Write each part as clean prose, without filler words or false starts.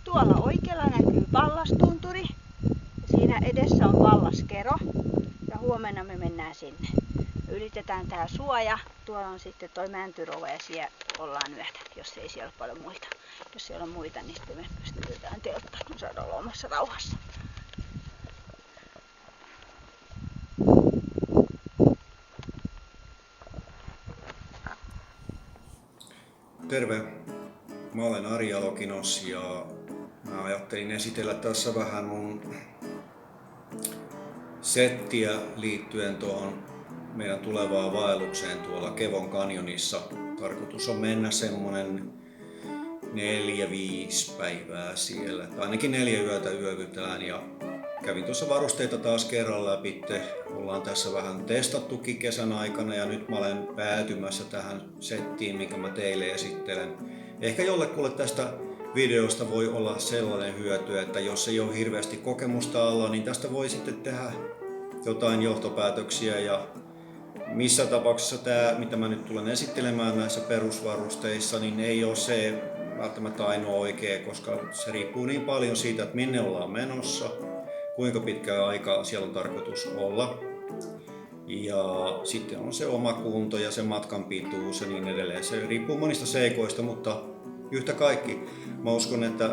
Tuolla oikealla näkyy Pallastunturi. Siinä edessä on Pallaskero. Ja huomenna me mennään sinne. Ylitetään tää suoja. Tuolla on sitten toi Mäntyrova ja siellä ollaan yötä, jos ei siellä ole paljon muita. Jos siellä on muita, niin sitten me pystytään telttaan, kun saadaan olla omassa rauhassa. Terve, mä olen Ari Jalokinos ja mä ajattelin esitellä tässä vähän mun settiä liittyen tuohon meidän tulevaan vaellukseen tuolla Kevon kanjonissa. Tarkoitus on mennä semmonen 4-5 päivää siellä, tai ainakin 4 yötä yövytään ja kävin tuossa varusteita taas kerran läpi. Ollaan tässä vähän testattukin kesän aikana ja nyt mä olen päätymässä tähän settiin, minkä mä teille esittelen. Ehkä jollekulle tästä videosta voi olla sellainen hyöty, että jos ei ole hirveästi kokemusta alla, niin tästä voi sitten tehdä jotain johtopäätöksiä. Ja missä tapauksessa tämä, mitä mä nyt tulen esittelemään näissä perusvarusteissa, niin ei ole se välttämättä ainoa oikea, koska se riippuu niin paljon siitä, että minne ollaan menossa, kuinka pitkää aikaa siellä on tarkoitus olla. Ja sitten on se oma kunto ja se matkan pituus ja niin edelleen. Se riippuu monista seikoista, mutta yhtä kaikki. Mä uskon, että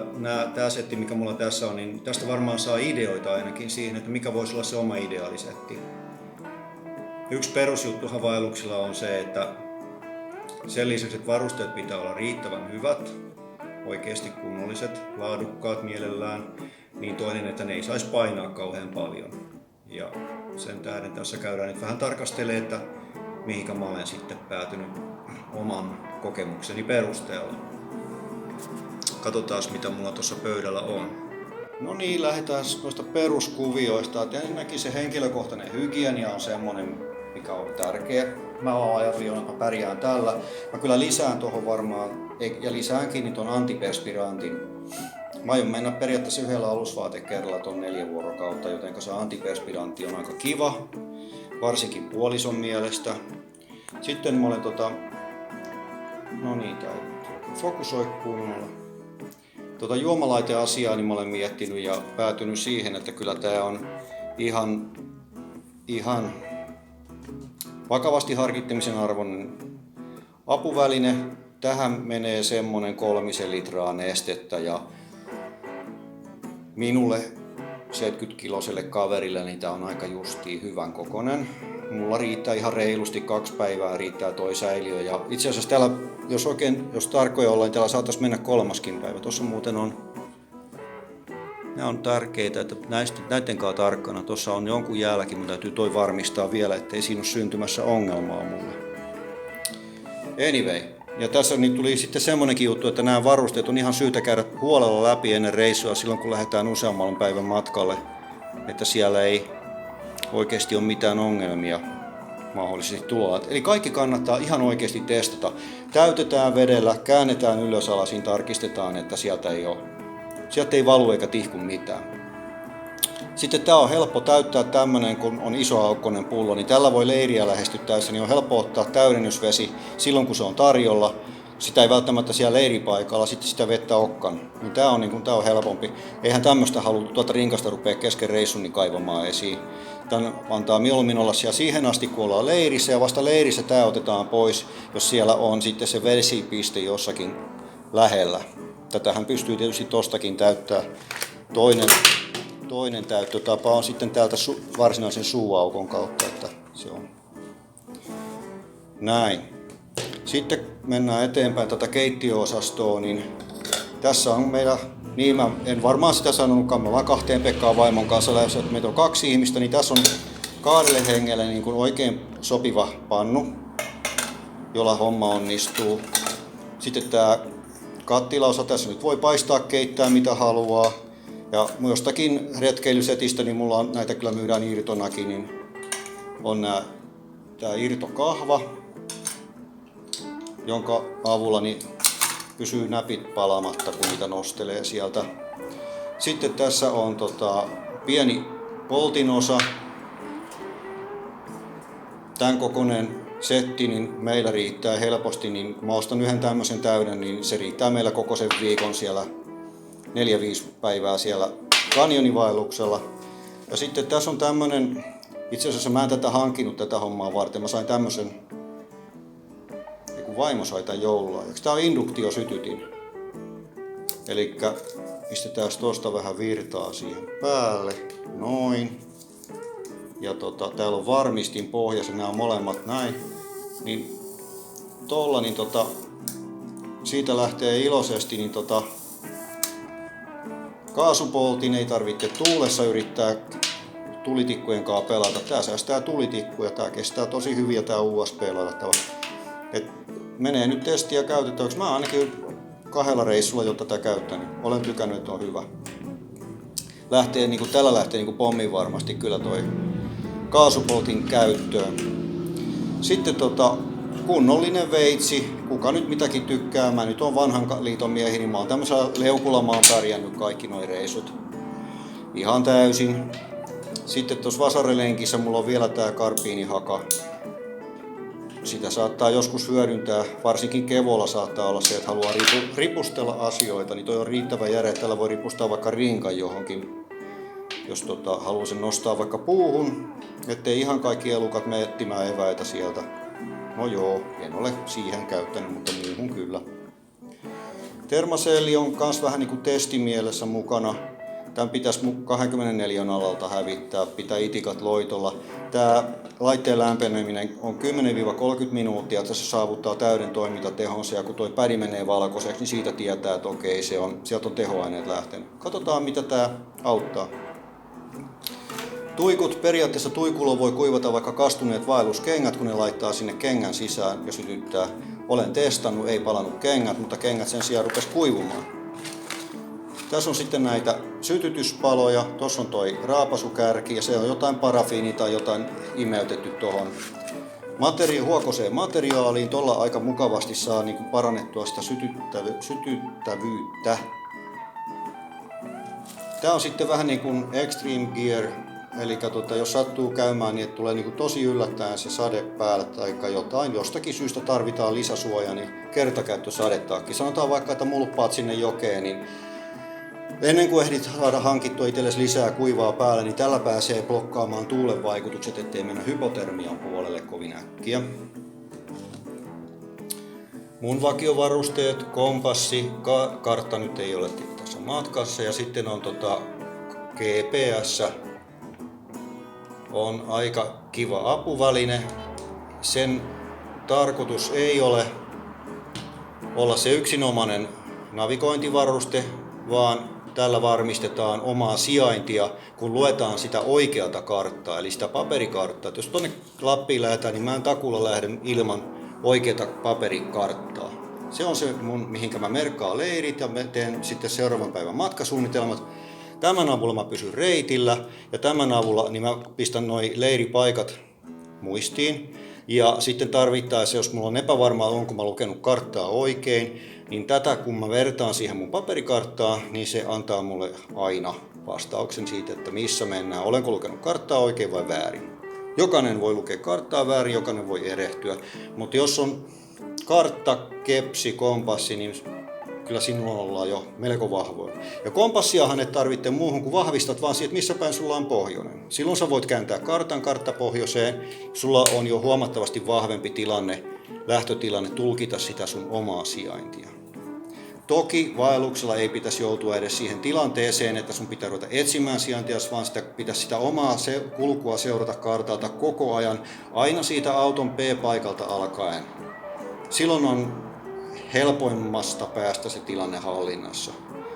tämä setti, mikä mulla tässä on, niin tästä varmaan saa ideoita ainakin siihen, että mikä voisi olla se oma ideaalisetti. Yksi perusjuttuhan vaelluksilla on se, että sen lisäksi, että varusteet pitää olla riittävän hyvät, oikeasti kunnolliset, laadukkaat mielellään, niin toinen, että ne ei saisi painaa kauhean paljon. Ja sen tähden tässä käydään nyt vähän tarkastelemaan, että mihinkä mä olen sitten päätynyt oman kokemukseni perusteella. Katsotaan, mitä mulla tuossa pöydällä on. No niin, lähdetään noista peruskuvioista. Ensinnäkin se henkilökohtainen hygienia on semmoinen, mikä on tärkeä. Mä oon ajatellut, että mä pärjään tällä. Mä kyllä lisään tuohon varmaan, ja lisäänkin niin ton antiperspirantin. Mä aion mennä periaatteessa yhdellä alusvaatekerralla ton 4 vuorokautta, joten se antiperspirantti on aika kiva, varsinkin puolison mielestä. Sitten mä olen no niin, tää fokusoi kunnolla. Juomalaiteasiaa niin mä olen miettinyt ja päätynyt siihen, että kyllä tää on ihan vakavasti harkittamisen arvoinen apuväline. Tähän menee semmonen 3 litraa nestettä ja minulle 70-kiloselle kaverille niin tää on aika justiin hyvän kokonen. Mulla riittää ihan reilusti 2 päivää, riittää toi säiliö. Ja itse asiassa täällä, jos tarkkoja ollaan, niin täällä saataisiin mennä 3. päivä. Tuossa muuten on, nämä on tärkeitä, että näiden kanssa tarkkana. Tuossa on jonkun jäälläkin, mutta täytyy toi varmistaa vielä, ettei siinä ole syntymässä ongelmaa mulle. Anyway. Ja tässä niin tuli sitten semmonenkin juttu, että nämä varusteet on ihan syytä käydä huolella läpi ennen reissua silloin, kun lähdetään useamman päivän matkalle, että siellä ei oikeasti ole mitään ongelmia mahdollisesti tuloa. Eli kaikki kannattaa ihan oikeasti testata. Täytetään vedellä, käännetään ylösalaisin, tarkistetaan, että sieltä ei valu eikä tihku mitään. Sitten tää on helppo täyttää tämmönen, kun on iso aukkonen pullo, niin tällä voi leiriä lähestyttäessä, niin on helppo ottaa täydennysvesi silloin, kun se on tarjolla. Sitä ei välttämättä siellä leiripaikalla, sitten sitä vettä okkan. Niin tää on helpompi. Eihän tämmöstä halua tuota rinkasta rupea kesken reissun niin kaivamaan esiin. Tän antaa mieluummin olla siellä siihen asti, kun ollaan leirissä, ja vasta leirissä tää otetaan pois, jos siellä on sitten se vesipiste jossakin lähellä. Tätähän pystyy tietysti tostakin täyttää. Toinen täyttötapa on sitten täältä varsinaisen suuaukon kautta, että se on näin. Sitten mennään eteenpäin tätä keittiöosastoa, niin tässä on meillä, niin mä en varmaan sitä sanonutkaan, me ollaan 2 Pekkaan vaimon kanssa lähdössä, että meitä on 2 ihmistä, niin tässä on 2 hengelle niin kuin oikein sopiva pannu, jolla homma onnistuu. Sitten tämä kattilaosa, tässä nyt voi paistaa, keittää mitä haluaa. Ja jostakin retkeilysetistä, niin mulla on, näitä kyllä myydään irtonakin, niin on tää irtokahva, jonka avulla niin pysyy näpit palamatta, kun niitä nostelee sieltä. Sitten tässä on pieni poltinosa. Tämän kokoinen setti niin meillä riittää helposti, niin kun mä ostan yhden tämmöisen täyden, niin se riittää meillä koko sen viikon siellä 4-5 päivää siellä kanionivaelluksella. Ja sitten tässä on tämmönen, itse asiassa mä en tätä hankkinut tätä hommaa varten, mä sain tämmösen, kun vaimo sai tän joululahjaksi. Tää on induktiosytytin. Elikkä pistetään tosta vähän virtaa siihen päälle, noin. Ja täällä on varmistin pohjassa, nämä on molemmat näin. Niin tolla, niin siitä lähtee iloisesti, niin kaasupoltin ei tarvitse tuulessa yrittää tulitikkujen kanssa pelata. Tää säästää tulitikkuja, tää kestää tosi hyvin ja tää on USB-ladattava. Menee nyt testiä käytettäväksi. Mä ainakin 2 reissulla jo tätä käyttänyt. Olen tykännyt, että on hyvä. Tällä lähtee pommin varmasti kyllä toi kaasupoltin käyttöön. Sitten kunnollinen veitsi. Kuka nyt mitäkin tykkää. Mä nyt on vanhan liiton miehi, niin mä oon tämmöisellä leukulla mä oon pärjännyt kaikki noi reissut. Ihan täysin. Sitten tuossa vasarilenkissä mulla on vielä tää karbiinihaka. Sitä saattaa joskus hyödyntää, varsinkin kevolla saattaa olla se, että haluaa ripustella asioita, niin toi on riittävän järeä, että tällä voi ripustaa vaikka rinkan johonkin, jos haluaa sen nostaa vaikka puuhun, ettei ihan kaikki elukat mene etsimään eväitä sieltä. No joo, en ole siihen käyttänyt, mutta muuhun kyllä. Termaselli on kans vähän niinku testimielessä mukana. Tämän pitäisi 24 alalta hävittää, pitää itikat loitolla. Tämä laitteen lämpeneminen on 10-30 minuuttia, että se saavuttaa täyden toimintatehonsa, ja kun tuo pädi menee valkoiseksi, niin siitä tietää, että okei, sieltä on tehoaineet lähtenyt. Katsotaan, mitä tämä auttaa. Tuikut, periaatteessa tuikulla voi kuivata vaikka kastuneet vaelluskengät, kun ne laittaa sinne kengän sisään ja sytyttää. Olen testannut, ei palannut kengät, mutta kengät sen sijaan rupesi kuivumaan. Tässä on sitten näitä sytytyspaloja, tuossa on toi raapasukärki ja se on jotain parafiini tai jotain imeytetty tuohon huokoseen materiaaliin. Tuolla aika mukavasti saa parannettua sitä sytyttävyyttä. Tämä on sitten vähän niin kuin extreme gear, eli jos sattuu käymään niin, että tulee tosi yllättäen se sade päälle tai jotain, jostakin syystä tarvitaan lisäsuoja, niin kertakäyttösadetakki. Sanotaan vaikka, että mulppaat sinne jokeen, niin ennen kuin ehdit saada hankittua itsellesi lisää kuivaa päälle, niin tällä pääsee blokkaamaan tuulen vaikutukset, ettei mennä hypotermian puolelle kovin äkkiä. Mun vakiovarusteet, kompassi, kartta nyt ei ole tässä matkassa, ja sitten on GPS. On aika kiva apuväline. Sen tarkoitus ei ole olla se yksinomainen navigointivaruste, vaan tällä varmistetaan omaa sijaintia, kun luetaan sitä oikeata karttaa, eli sitä paperikarttaa. Jos tuonne Lappiin lähdetään, niin mä en takuulla lähde ilman oikeata paperikarttaa. Se on se, mihinkä mä merkkaan leirit ja mä teen sitten seuraavan päivän matkasuunnitelmat. Tämän avulla mä pysyn reitillä ja tämän avulla niin mä pistän noi leiripaikat muistiin. Ja sitten tarvittaessa, jos mulla on epävarmaa, onko mä lukenut karttaa oikein, niin tätä kun mä vertaan siihen mun paperikarttaan, niin se antaa mulle aina vastauksen siitä, että missä mennään. Olenko lukenut karttaa oikein vai väärin. Jokainen voi lukea karttaa väärin, jokainen voi erehtyä. Mutta jos on kartta, kepsi, kompassi, niin kyllä sinulla ollaan jo melko vahvoja. Ja kompassiahan et tarvitse muuhun kuin vahvistat vaan siitä, missä päin sulla on pohjoinen. Silloin sä voit kääntää kartan karttapohjoiseen. Sulla on jo huomattavasti vahvempi lähtötilanne tulkita sitä sun omaa sijaintia. Toki vaelluksella ei pitäisi joutua edes siihen tilanteeseen, että sun pitää ruveta etsimään sijaintia, vaan pitäisi sitä omaa kulkua seurata kartalta koko ajan, aina siitä auton P-paikalta alkaen. Silloin on helpoimmasta päästä se tilanne hallinnassa.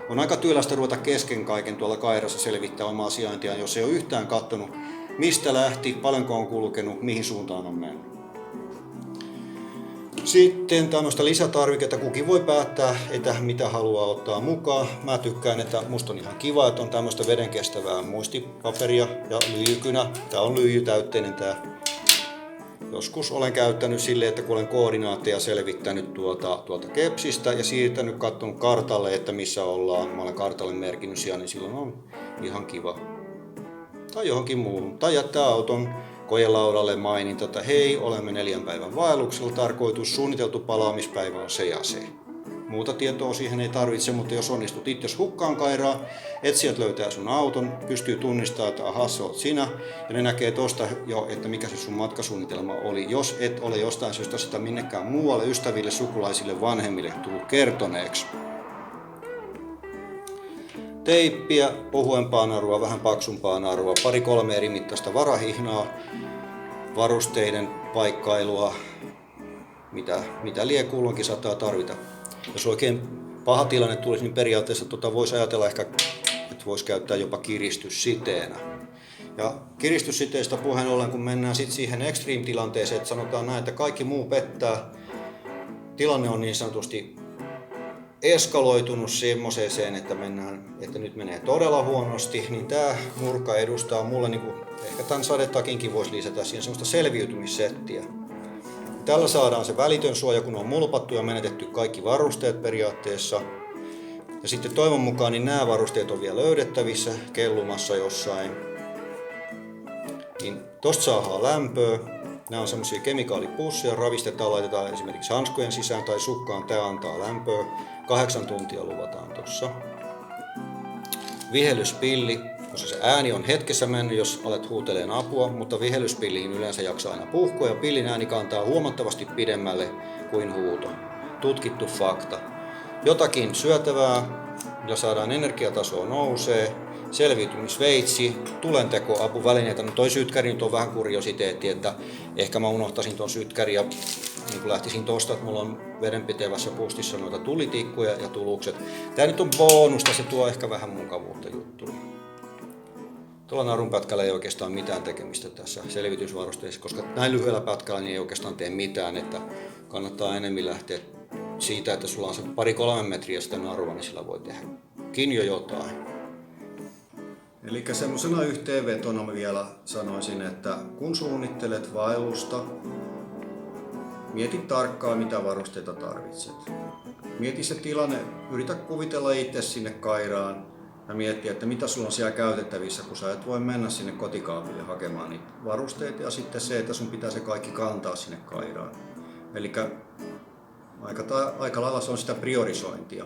On aika työlästä ruveta kesken kaiken tuolla Kairassa selvittää omaa sijaintiaan, jos ei ole yhtään katsonut, mistä lähti, paljonko on kulkenut, mihin suuntaan on mennyt. Sitten tämmöistä lisätarviketta kukin voi päättää, että mitä haluaa ottaa mukaan. Mä tykkään, että musta on ihan kiva, että on tämmöistä vedenkestävää muistipaperia ja lyijykynä. Tää on lyijytäytteinen tää. Joskus olen käyttänyt silleen, että kun olen koordinaatteja selvittänyt tuolta kepsistä ja siirtänyt, katsonut kartalle, että missä ollaan. Mä olen kartalle merkinnyt siellä, niin silloin on ihan kiva. Tai johonkin muuhun. Tai jättää auton kojelaudalle maininta, että hei, olemme 4 päivän vaelluksella, tarkoitus, suunniteltu palaamispäivä on se ja se. Muuta tietoa siihen ei tarvitse, mutta jos onnistut itse hukkaan kairaa, etsijät löytää sun auton, pystyy tunnistamaan, että aha, se oot sinä, ja ne näkee tosta jo, että mikä se sun matkasuunnitelma oli. Jos et ole jostain syystä sitä minnekään muualle, ystäville, sukulaisille, vanhemmille tullut kertoneeksi. Teippiä, ohuempaa narua, vähän paksumpaa narua, 2-3 eri mittaista varahihnaa, varusteiden paikkailua, mitä lie kulloinkin saattaa tarvita. Jos oikein paha tilanne tulisi, niin periaatteessa voisi ajatella ehkä, että voisi käyttää jopa kiristyssiteenä. Ja kiristyssiteistä puheen ollen, kun mennään sitten siihen extreme-tilanteeseen, että sanotaan näin, että kaikki muu pettää, tilanne on niin sanotusti eskaloitunut semmoiseen, että nyt menee todella huonosti, niin tämä nurkka edustaa mulle, niin kuin, ehkä tämän sadetakinkin voisi lisätä siihen semmoista selviytymissettiä. Tällä saadaan se välitön suoja, kun on mulpattu ja menetetty kaikki varusteet periaatteessa. Ja sitten toivon mukaan niin nämä varusteet on vielä löydettävissä, kellumassa jossain. Niin tosta saadaan lämpöä. Nämä on semmoisia kemikaalipusseja, ravistetaan, laitetaan esimerkiksi hanskojen sisään tai sukkaan, tämä antaa lämpöä. 8 tuntia luvataan tossa. Vihellyspilli, koska se ääni on hetkessä mennyt, jos alet huuteleen apua, mutta vihellyspilliin yleensä jaksaa aina puhkua ja pillin ääni kantaa huomattavasti pidemmälle kuin huuto. Tutkittu fakta. Jotakin syötävää, millä saadaan energiatasoa nousee. Selviytymisveitsi, tulentekoapuvälineitä. No toi sytkäri nyt on vähän kuriositeetti, että ehkä mä unohtaisin ton sytkäri ja niin kun lähtisin tosta, että mulla on vedenpitevässä pustissa noita tulitikkuja ja tulukset. Tää nyt on bonusta, se tuo ehkä vähän mukavuutta juttuun. Tuolla narun pätkällä ei oikeastaan mitään tekemistä tässä selvitysvarusteessa, koska näin lyhyellä pätkällä niin ei oikeastaan tee mitään, että kannattaa enemmän lähteä siitä, että sulla on se 2-3 metriä sitä narua, niin sillä voi tehdäkin jo jotain. Eli semmoisena yhteenvetona mä vielä sanoisin, että kun suunnittelet vaellusta, mieti tarkkaan mitä varusteita tarvitset. Mieti se tilanne, yritä kuvitella itse sinne kairaan ja miettiä, että mitä sulla on siellä käytettävissä, kun sä et voi mennä sinne kotikaapille hakemaan niitä varusteita ja sitten se, että sun pitää se kaikki kantaa sinne kairaan. Eli aika lailla se on sitä priorisointia.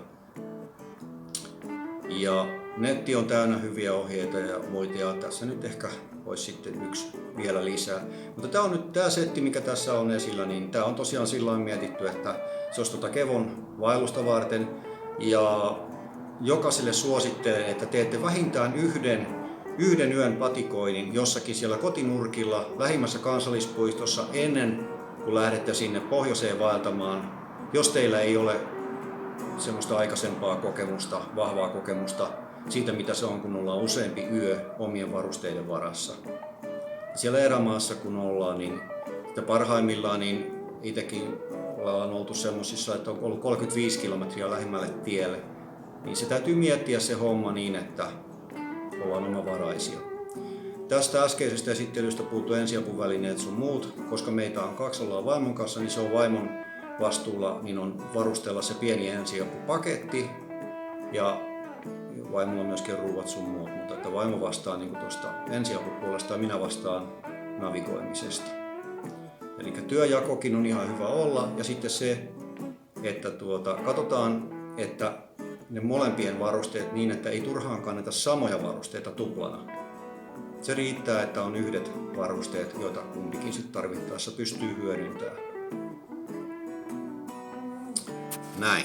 Ja netti on täynnä hyviä ohjeita ja voitia. Tässä nyt ehkä olisi sitten yksi vielä lisää. Mutta tämä on nyt tämä setti, mikä tässä on esillä, niin tämä on tosiaan sillain mietitty, että se olisi Kevon vaellusta varten. Ja jokaiselle suosittelen, että teette vähintään yhden yön patikoinnin jossakin siellä kotinurkilla lähimmässä kansallispuistossa ennen kuin lähdette sinne pohjoiseen vaeltamaan. Jos teillä ei ole semmoista aikaisempaa kokemusta, vahvaa kokemusta siitä, mitä se on, kun ollaan useampi yö omien varusteiden varassa. Siellä erämaassa kun ollaan, niin parhaimmillaan niin itsekin ollaan oltu semmoisissa, että on ollut 35 kilometriä lähimmälle tielle. Niin se täytyy miettiä se homma niin, että ollaan omavaraisia. Tästä äskeisestä esittelystä puuttuu ensiapuvälineet sun muut, koska meitä on 2, ollaan vaimon kanssa, niin se on vaimon vastuulla, niin on varustella se pieni ensiapupaketti ja vaimolla on myöskin ruuat sun muut, mutta että vaimo vastaa niin tuosta ensiapupuolesta ja minä vastaan navigoimisesta. Eli työjakokin on ihan hyvä olla ja sitten se, että katsotaan, että ne molempien varusteet niin, että ei turhaan kanneta samoja varusteita tuplana. Se riittää, että on yhdet varusteet, joita kumpikin sitten tarvittaessa pystyy hyödyntämään. Näin.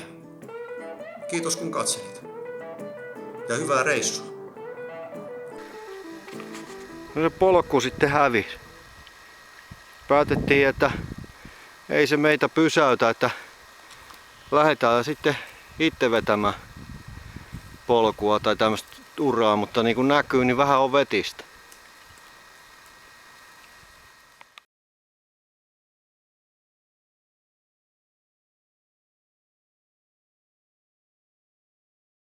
Kiitos kun katselit. Ja hyvää reissua. No se polku sitten hävisi. Päätettiin, että ei se meitä pysäytä, että lähdetään sitten itse vetämään polkua tai tämmöistä uraa, mutta niin kuin näkyy, niin vähän on vetistä.